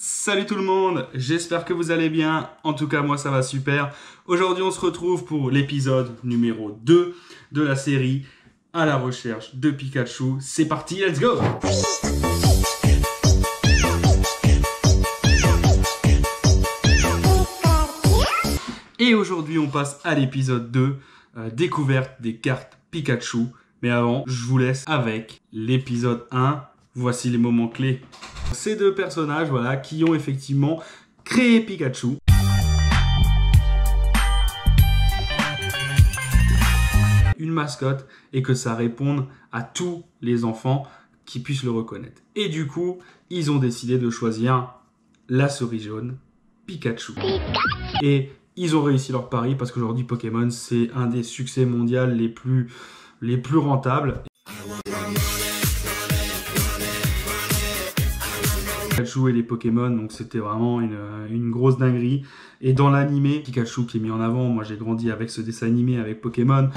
Salut tout le monde, j'espère que vous allez bien, en tout cas moi ça va super. Aujourd'hui on se retrouve pour l'épisode numéro 2 de la série à la recherche de Pikachu. C'est parti, let's go! Et aujourd'hui on passe à l'épisode 2, découverte des cartes Pikachu. Mais avant, je vous laisse avec l'épisode 1. Voici les moments clés. Ces deux personnages, voilà, qui ont effectivement créé Pikachu. Une mascotte et que ça réponde à tous les enfants qui puissent le reconnaître. Et du coup, ils ont décidé de choisir la souris jaune, Pikachu. Et ils ont réussi leur pari parce qu'aujourd'hui Pokémon, c'est un des succès mondiaux les plus rentables. Pikachu et les Pokémon, donc c'était vraiment une grosse dinguerie. Et dans l'animé, Pikachu qui est mis en avant, moi j'ai grandi avec ce dessin animé avec Pokémon.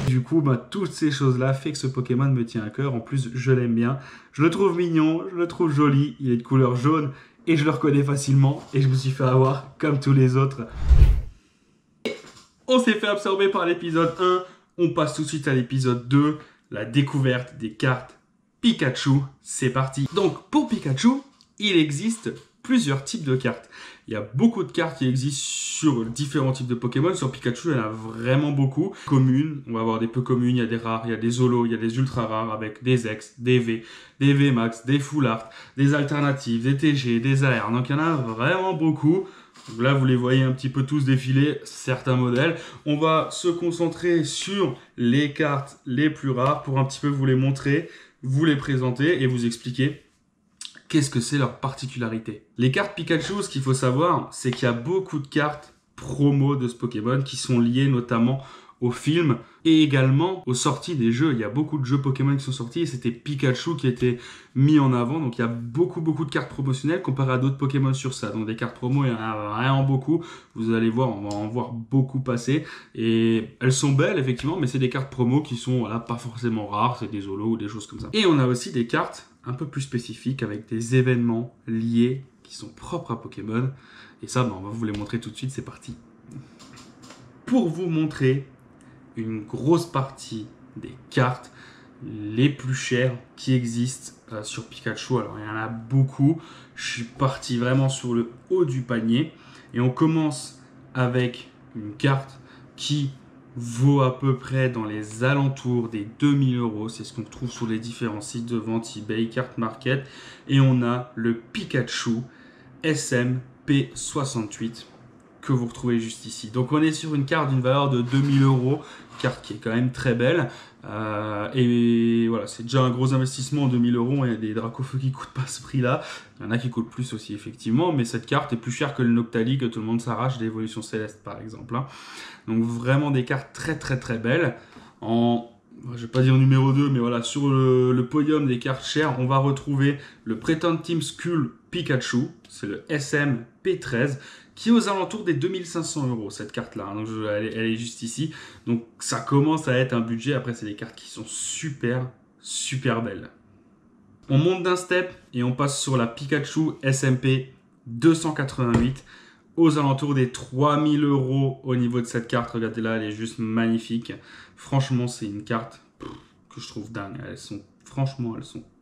Du coup, toutes ces choses-là fait que ce Pokémon me tient à cœur. En plus, je l'aime bien. Je le trouve mignon, je le trouve joli. Il est de couleur jaune et je le reconnais facilement. Et je me suis fait avoir comme tous les autres. On s'est fait absorber par l'épisode 1. On passe tout de suite à l'épisode 2. La découverte des cartes Pikachu. C'est parti. Donc, pour Pikachu, il existe plusieurs types de cartes. Il y a beaucoup de cartes qui existent sur différents types de Pokémon. Sur Pikachu, il y en a vraiment beaucoup. Communes, on va avoir des peu communes, il y a des rares, il y a des holos, il y a des ultra rares avec des X, des V, des V Max, des Full Art, des alternatives, des TG, des AR. Donc il y en a vraiment beaucoup. Donc là, vous les voyez un petit peu tous défiler, certains modèles. On va se concentrer sur les cartes les plus rares pour un petit peu vous les montrer, vous les présenter et vous expliquer qu'est-ce que c'est leur particularité. Les cartes Pikachu, ce qu'il faut savoir, c'est qu'il y a beaucoup de cartes promo de ce Pokémon qui sont liées notamment au film et également aux sorties des jeux. Il y a beaucoup de jeux Pokémon qui sont sortis et c'était Pikachu qui était mis en avant. Donc il y a beaucoup de cartes promotionnelles comparé à d'autres Pokémon sur ça. Donc des cartes promo, il y en a vraiment beaucoup. Vous allez voir, on va en voir beaucoup passer. Et elles sont belles effectivement, mais c'est des cartes promo qui sont voilà, pas forcément rares. C'est des holos ou des choses comme ça. Et on a aussi des cartes un peu plus spécifiques avec des événements liés qui sont propres à Pokémon. Et ça, on va vous les montrer tout de suite, c'est parti. Pour vous montrer une grosse partie des cartes les plus chères qui existent sur Pikachu. Alors, il y en a beaucoup. Je suis parti vraiment sur le haut du panier. Et on commence avec une carte qui vaut à peu près dans les alentours des 2000 €. C'est ce qu'on trouve sur les différents sites de vente eBay, Card Market. Et on a le Pikachu SMP68 que vous retrouvez juste ici. Donc on est sur une carte d'une valeur de 2000 €, carte qui est quand même très belle. Et voilà, c'est déjà un gros investissement, 2000 €. Il y a des Dracofeu qui coûtent pas ce prix-là. Il y en a qui coûtent plus aussi, effectivement. Mais cette carte est plus chère que le Noctali que tout le monde s'arrache d'Évolution Céleste, par exemple. Donc vraiment des cartes très belles. Je vais pas dire numéro 2, mais voilà, sur le podium des cartes chères, on va retrouver le Pretend Team Skull Pikachu. C'est le SMP13. Qui est aux alentours des 2500 €, cette carte-là. Donc, elle est juste ici. Donc, ça commence à être un budget. Après, c'est des cartes qui sont super belles. On monte d'un step et on passe sur la Pikachu SMP 288 aux alentours des 3000 € au niveau de cette carte. Regardez là, elle est juste magnifique. Franchement, c'est une carte que je trouve dingue. Elles sont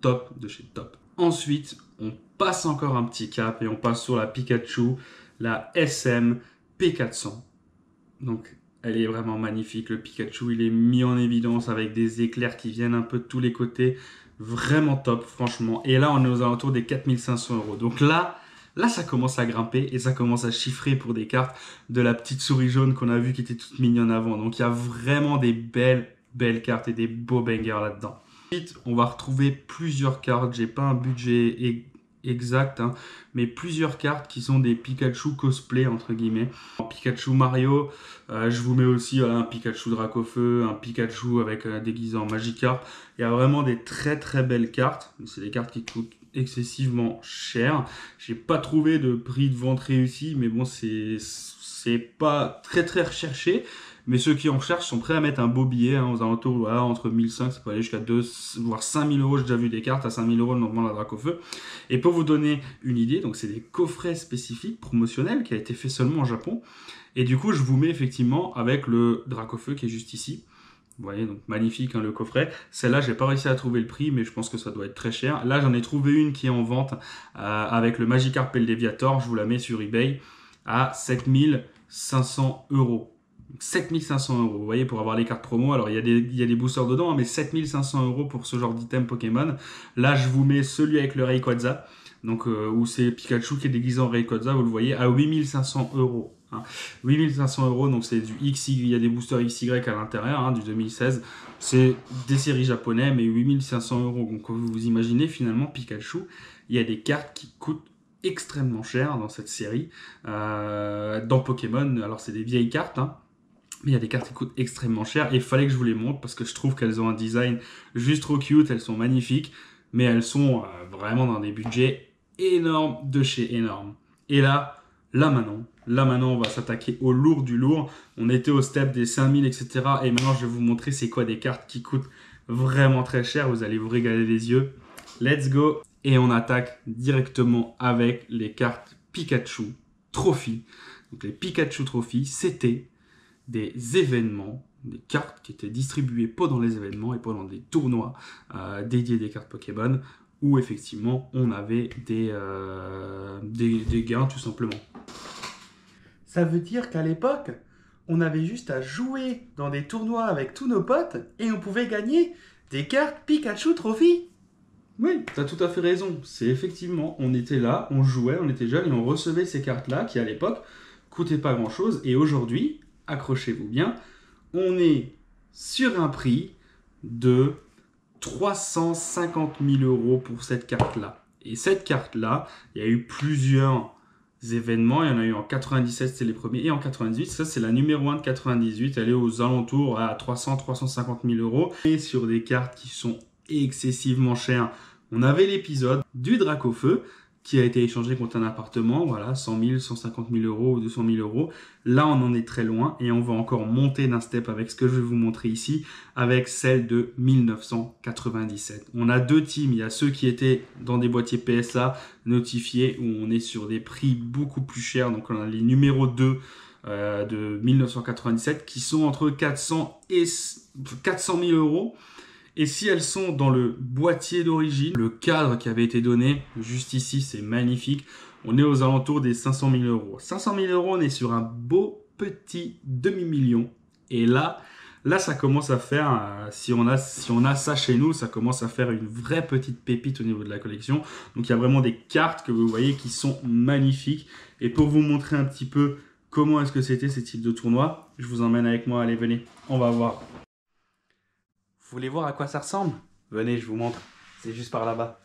top de chez top. Ensuite, on passe encore un petit cap et on passe sur la Pikachu, la SMP400. Donc, elle est vraiment magnifique. Le Pikachu, il est mis en évidence avec des éclairs qui viennent un peu de tous les côtés. Vraiment top, franchement. Et là, on est aux alentours des 4500 €. Donc là, ça commence à grimper et ça commence à chiffrer pour des cartes de la petite souris jaune qu'on a vue qui était toute mignonne avant. Donc, il y a vraiment des belles cartes et des beaux bangers là-dedans. Ensuite, on va retrouver plusieurs cartes. J'ai pas un budget exact, mais plusieurs cartes qui sont des Pikachu cosplay entre guillemets. En Pikachu Mario, je vous mets aussi un Pikachu Dracofeu, un Pikachu avec déguisé en Magikarp. Il y a vraiment des très belles cartes. C'est des cartes qui coûtent excessivement cher. J'ai pas trouvé de prix de vente réussi, mais bon, c'est pas très recherché. Mais ceux qui en recherchent sont prêts à mettre un beau billet, hein, aux alentours, voilà, entre 1500, ça peut aller jusqu'à 2, voire 5000 euros. J'ai déjà vu des cartes à 5000 euros normalement la Dracofeu. Et pour vous donner une idée, donc c'est des coffrets spécifiques, promotionnels, qui a été fait seulement au Japon. Et du coup, je vous mets effectivement avec le Dracofeu qui est juste ici. Vous voyez, donc magnifique, hein, le coffret. Celle-là, j'ai pas réussi à trouver le prix, mais je pense que ça doit être très cher. Là, j'en ai trouvé une qui est en vente avec le Magikarp et le Deviator. Je vous la mets sur eBay à 7500 euros. 7500 euros, vous voyez, pour avoir les cartes promo. Alors, il y a des boosters dedans, hein, mais 7500 euros pour ce genre d'item Pokémon. Là, je vous mets celui avec le Rayquaza, donc où c'est Pikachu qui est déguisé en Rayquaza, vous le voyez, à 8500 euros. Hein. 8500 euros, donc c'est du XY, il y a des boosters XY à l'intérieur, hein, du 2016. C'est des séries japonais, mais 8500 euros. Donc vous imaginez finalement Pikachu, il y a des cartes qui coûtent extrêmement cher dans cette série. Dans Pokémon, alors c'est des vieilles cartes, hein, mais il y a des cartes qui coûtent extrêmement cher et il fallait que je vous les montre parce que je trouve qu'elles ont un design juste trop cute, elles sont magnifiques, mais elles sont vraiment dans des budgets énormes de chez énormes. Et là maintenant, on va s'attaquer au lourd du lourd. On était au step des 5000, etc. Et maintenant, je vais vous montrer c'est quoi des cartes qui coûtent vraiment très cher. Vous allez vous régaler les yeux. Let's go. Et on attaque directement avec les cartes Pikachu Trophy. Donc les Pikachu Trophy, c'était des événements, des cartes qui étaient distribuées pendant les événements et pendant des tournois dédiés des cartes Pokémon, où effectivement on avait des gains tout simplement. Ça veut dire qu'à l'époque, on avait juste à jouer dans des tournois avec tous nos potes et on pouvait gagner des cartes Pikachu Trophy. Oui, tu as tout à fait raison. C'est effectivement, on était là, on jouait, on était jeunes et on recevait ces cartes-là qui à l'époque coûtaient pas grand-chose. Et aujourd'hui, accrochez-vous bien, on est sur un prix de 350 000 euros pour cette carte-là. Et cette carte-là, il y a eu plusieurs événements. Il y en a eu en 97, c'était les premiers, et en 98, ça c'est la numéro 1 de 98. Elle est aux alentours à 300-350 000 euros. Et sur des cartes qui sont excessivement chères. On avait l'épisode du Dracofeu qui a été échangé contre un appartement, voilà, 100 000, 150 000 euros ou 200 000 euros. Là, on en est très loin et on va encore monter d'un step avec ce que je vais vous montrer ici, avec celle de 1997. On a deux teams, il y a ceux qui étaient dans des boîtiers PSA notifiés où on est sur des prix beaucoup plus chers. Donc, on a les numéros 2 de 1997 qui sont entre 400 et 400 000 euros. Et si elles sont dans le boîtier d'origine, le cadre qui avait été donné, juste ici, c'est magnifique. On est aux alentours des 500 000 euros. 500 000 euros, on est sur un beau petit demi-million. Et là, ça commence à faire, si on a ça chez nous, ça commence à faire une vraie petite pépite au niveau de la collection. Donc il y a vraiment des cartes que vous voyez qui sont magnifiques. Et pour vous montrer un petit peu comment est-ce que c'était ces types de tournois, je vous emmène avec moi. Allez, venez, on va voir. Vous voulez voir à quoi ça ressemble? Venez, je vous montre. C'est juste par là-bas.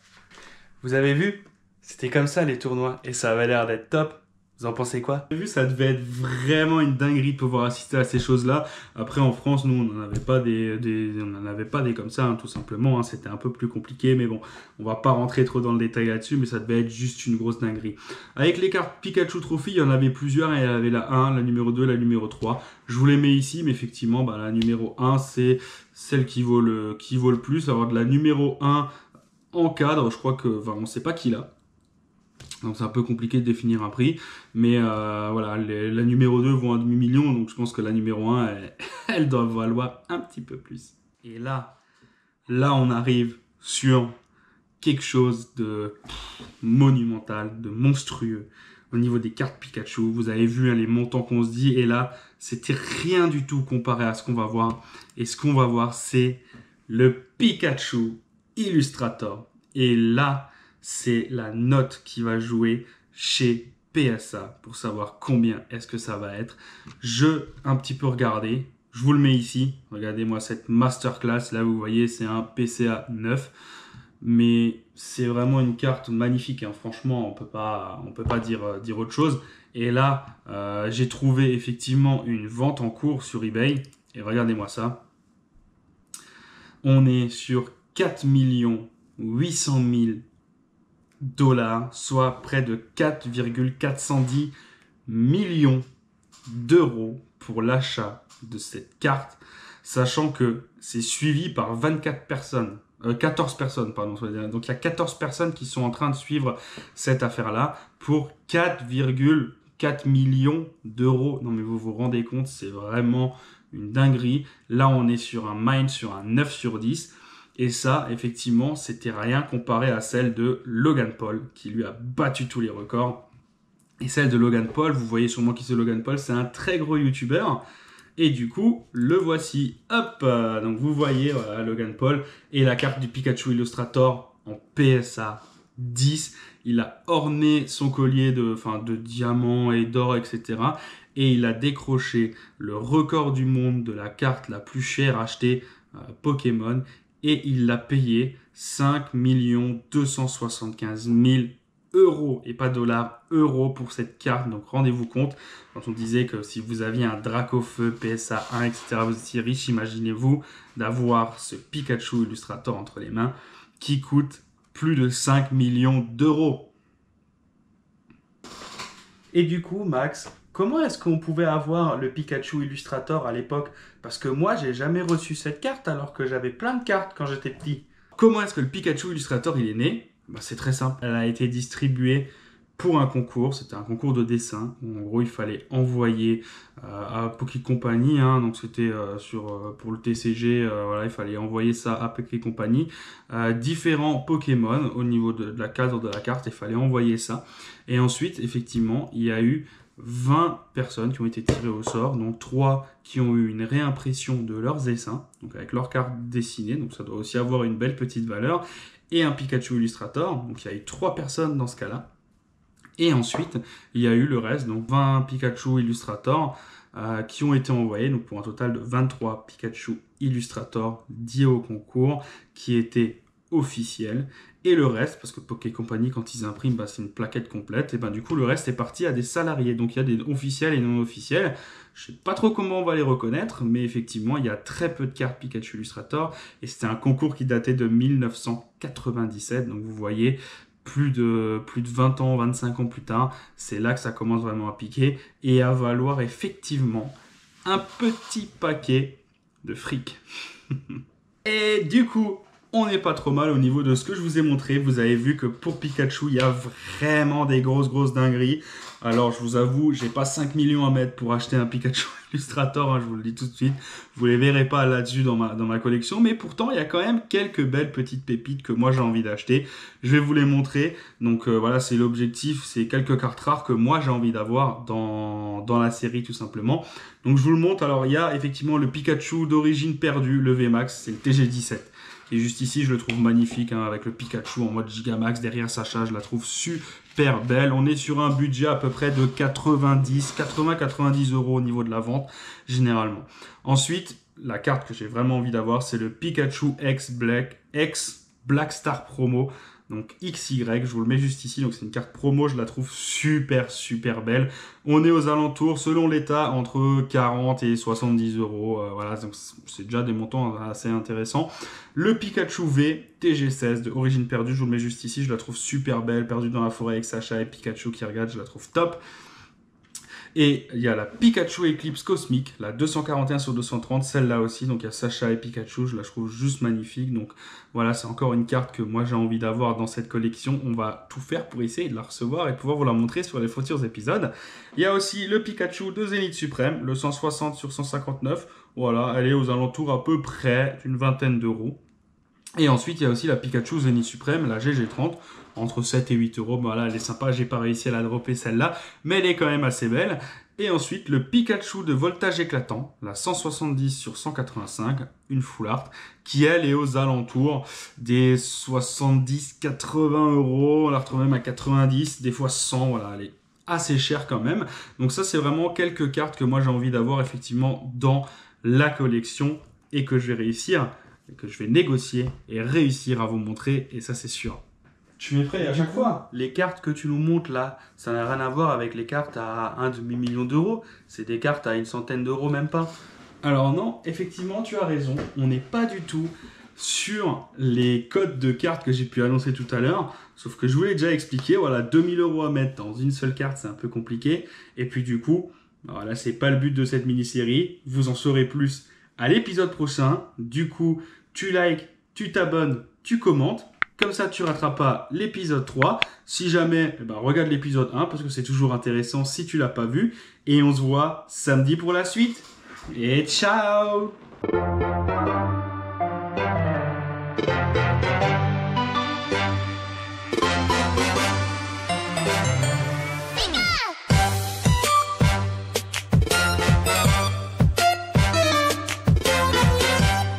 Vous avez vu? C'était comme ça les tournois et ça avait l'air d'être top. Vous en pensez quoi? Vous avez vu, ça devait être vraiment une dinguerie de pouvoir assister à ces choses-là. Après, en France, nous, on n'en avait pas des comme ça, hein, tout simplement. Hein. C'était un peu plus compliqué, mais bon, on va pas rentrer trop dans le détail là-dessus, mais ça devait être juste une grosse dinguerie. Avec les cartes Pikachu Trophy, il y en avait plusieurs. Et il y avait la 1, la numéro 2, la numéro 3. Je vous les mets ici, mais effectivement, bah, la numéro 1, c'est celle qui vaut le plus. Alors, de la numéro 1 en cadre, je crois que, enfin, on ne sait pas qui l'a. Donc c'est un peu compliqué de définir un prix, mais voilà, la numéro 2 vaut un demi-million, donc je pense que la numéro 1, elle doit valoir un petit peu plus. Et là on arrive sur quelque chose de monumental, de monstrueux. Au niveau des cartes Pikachu, vous avez vu hein, les montants qu'on se dit, et là, c'était rien du tout comparé à ce qu'on va voir. Et ce qu'on va voir, c'est le Pikachu Illustrator. Et là, c'est la note qui va jouer chez PSA pour savoir combien est-ce que ça va être. Un petit peu regardé, je vous le mets ici. Regardez-moi cette masterclass. Là, vous voyez, c'est un PCA 9. Mais c'est vraiment une carte magnifique. Hein. Franchement, on peut pas dire autre chose. Et là, j'ai trouvé effectivement une vente en cours sur eBay. Et regardez-moi ça. On est sur 4 800 000 $, soit près de 4,410 millions d'euros pour l'achat de cette carte, sachant que c'est suivi par 24 personnes. 14 personnes, pardon. Donc il y a 14 personnes qui sont en train de suivre cette affaire-là pour 4,4 millions d'euros. Non mais vous vous rendez compte, c'est vraiment une dinguerie. Là on est sur un mine, sur un 9 sur 10. Et ça, effectivement, c'était rien comparé à celle de Logan Paul, qui lui a battu tous les records. Et celle de Logan Paul, vous voyez sûrement qui c'est Logan Paul, c'est un très gros YouTuber. Et du coup, le voici. Hop, donc vous voyez, voilà, Logan Paul. Et la carte du Pikachu Illustrator en PSA 10. Il a orné son collier de diamants et d'or, etc. Et il a décroché le record du monde de la carte la plus chère achetée Pokémon. Et il l'a payé 5 275 000 euros, et pas dollars, euros pour cette carte. Donc rendez-vous compte, quand on disait que si vous aviez un Dracofeu, PSA 1, etc., vous étiez riche, imaginez-vous d'avoir ce Pikachu Illustrator entre les mains qui coûte plus de 5 millions d'euros. Et du coup, Max, comment est-ce qu'on pouvait avoir le Pikachu Illustrator à l'époque? Parce que moi, j'ai jamais reçu cette carte alors que j'avais plein de cartes quand j'étais petit. Comment est-ce que le Pikachu Illustrator il est né? C'est très simple. Elle a été distribuée pour un concours. C'était un concours de dessin. En gros, il fallait envoyer à Poké Company. Donc, c'était pour le TCG. Voilà, il fallait envoyer ça à Poké Company. Différents Pokémon au niveau de la cadre de la carte. Il fallait envoyer ça. Et ensuite, effectivement, il y a eu 20 personnes qui ont été tirées au sort, donc 3 qui ont eu une réimpression de leurs dessins, donc avec leur carte dessinée, donc ça doit aussi avoir une belle petite valeur, et un Pikachu Illustrator, donc il y a eu 3 personnes dans ce cas-là. Et ensuite, il y a eu le reste, donc 20 Pikachu Illustrator qui ont été envoyés, donc pour un total de 23 Pikachu Illustrator liés au concours, qui étaient officiels. Et le reste, parce que Poké Company, quand ils impriment, c'est une plaquette complète, et du coup, le reste est parti à des salariés. Donc, il y a des officiels et non officiels. Je ne sais pas trop comment on va les reconnaître, mais effectivement, il y a très peu de cartes Pikachu Illustrator, et c'était un concours qui datait de 1997. Donc, vous voyez, plus de 20 ans, 25 ans plus tard, c'est là que ça commence vraiment à piquer, et à valoir effectivement un petit paquet de fric. Et du coup, on n'est pas trop mal au niveau de ce que je vous ai montré. Vous avez vu que pour Pikachu, il y a vraiment des grosses dingueries. Alors, je vous avoue, j'ai pas 5 millions à mettre pour acheter un Pikachu Illustrator, je vous le dis tout de suite. Vous les verrez pas là-dessus dans ma collection. Mais pourtant, il y a quand même quelques belles petites pépites que moi, j'ai envie d'acheter. Je vais vous les montrer. Donc, voilà, c'est l'objectif. C'est quelques cartes rares que moi, j'ai envie d'avoir dans la série, tout simplement. Donc, je vous le montre. Alors, il y a effectivement le Pikachu d'origine perdue, le VMAX. C'est le TG17. Qui est juste ici, je le trouve magnifique, avec le Pikachu en mode Gigamax derrière Sacha, je la trouve super belle. On est sur un budget à peu près de 80-90 euros au niveau de la vente, généralement. Ensuite, la carte que j'ai vraiment envie d'avoir, c'est le Pikachu X Black Star Promo. Donc XY, je vous le mets juste ici, donc c'est une carte promo, je la trouve super belle. On est aux alentours, selon l'état, entre 40 et 70 euros. Voilà, donc c'est déjà des montants assez intéressants. Le Pikachu V TG16 de Origine Perdue, je vous le mets juste ici, je la trouve super belle, perdue dans la forêt avec Sacha et Pikachu qui regarde, je la trouve top. Et il y a la Pikachu Eclipse Cosmique, la 241 sur 230, celle-là aussi. Donc il y a Sacha et Pikachu, je la trouve juste magnifique. Donc voilà, c'est encore une carte que moi j'ai envie d'avoir dans cette collection. On va tout faire pour essayer de la recevoir et pouvoir vous la montrer sur les futurs épisodes. Il y a aussi le Pikachu de Zénith Suprême, le 160 sur 159. Voilà, elle est aux alentours à peu près d'une vingtaine d'euros. Et ensuite, il y a aussi la Pikachu Zénith Suprême, la GG30, entre 7 et 8 euros. Voilà, elle est sympa, j'ai pas réussi à la dropper celle-là, mais elle est quand même assez belle. Et ensuite, le Pikachu de Voltage Éclatant, la 170 sur 185, une full art, qui elle est aux alentours des 70-80 euros. On la retrouve même à 90, des fois 100, voilà, elle est assez chère quand même. Donc ça, c'est vraiment quelques cartes que moi j'ai envie d'avoir effectivement dans la collection et que je vais réussir, que je vais négocier et réussir à vous montrer, et ça c'est sûr. Tu es prêt à chaque fois? Les cartes que tu nous montres là, ça n'a rien à voir avec les cartes à 1,5 million d'euros. C'est des cartes à une centaine d'euros, même pas. Alors non, effectivement, tu as raison. On n'est pas du tout sur les codes de cartes que j'ai pu annoncer tout à l'heure. Sauf que je vous l'ai déjà expliqué. Voilà, 2000 euros à mettre dans une seule carte, c'est un peu compliqué. Et puis du coup, Alors là, c'est pas le but de cette mini-série. Vous en saurez plus à l'épisode prochain. Du coup, tu likes, tu t'abonnes, tu commentes. Comme ça, tu rateras pas l'épisode 3. Si jamais, regarde l'épisode 1 parce que c'est toujours intéressant si tu l'as pas vu. Et on se voit samedi pour la suite. Et ciao!